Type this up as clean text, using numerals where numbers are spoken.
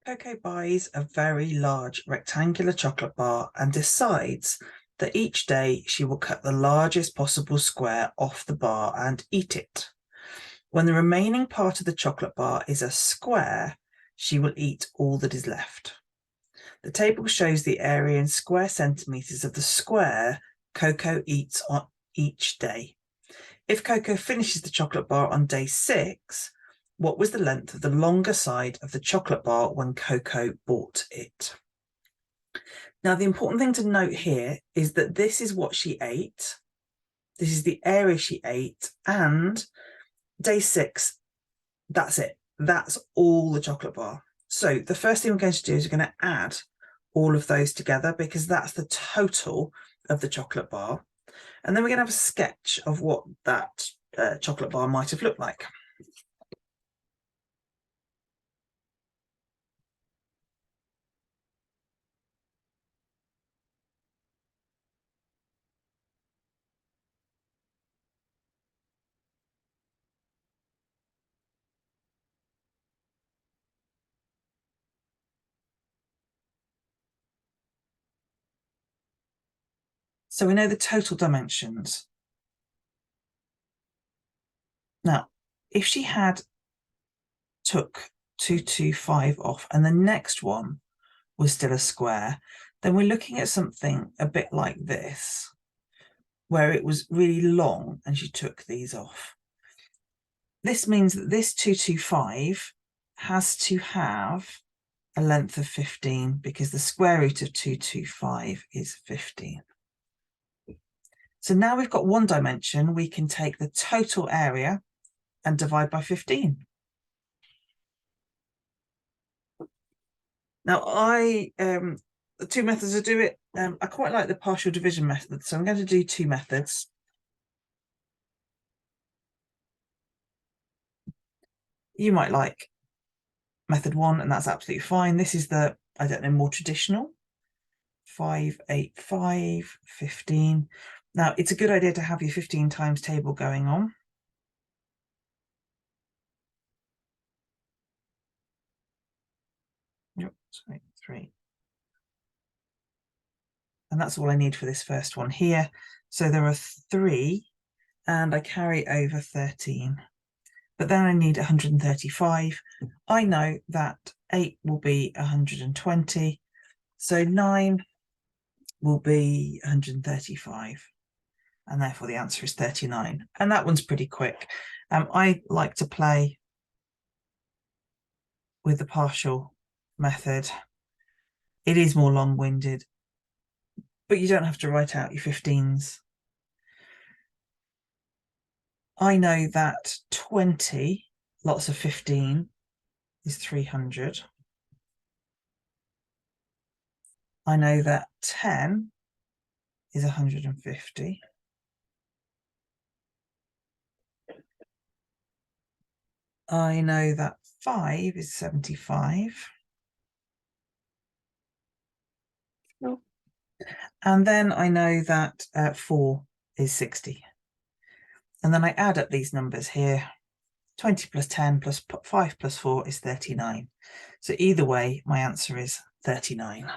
Coco buys a very large rectangular chocolate bar and decides that each day she will cut the largest possible square off the bar and eat it. When the remaining part of the chocolate bar is a square, she will eat all that is left. The table shows the area in square centimetres of the square Coco eats on each day. If Coco finishes the chocolate bar on day 6, what was the length of the longer side of the chocolate bar when Coco bought it? Now, the important thing to note here is that this is what she ate. This is the area she ate. And day 6, that's it. That's all the chocolate bar. So the first thing we're going to do is we're going to add all of those together because that's the total of the chocolate bar. And then we're going to have a sketch of what that chocolate bar might have looked like. So we know the total dimensions. Now, if she had took 225 off and the next one was still a square, then we're looking at something a bit like this, where it was really long and she took these off. This means that this 225 has to have a length of 15 because the square root of 225 is 15. So now we've got one dimension, we can take the total area and divide by 15. Now, the two methods to do it, I quite like the partial division method, so I'm going to do two methods. You might like method 1, and that's absolutely fine. This is the, I don't know, more traditional. 5, 8, 5, 15. Now, it's a good idea to have your 15 times table going on. Yep, 3. And that's all I need for this first one here. So there are 3, and I carry over 13. But then I need 135. I know that 8 will be 120. So 9 will be 135. And therefore the answer is 39. And that one's pretty quick. I like to play with the partial method. It is more long-winded, but you don't have to write out your 15s. I know that 20, lots of 15, is 300. I know that 10 is 150. I know that 5 is 75. And then I know that 4 is 60. And then I add up these numbers here. 20 plus 10 plus 5 plus 4 is 39. So either way, my answer is 39.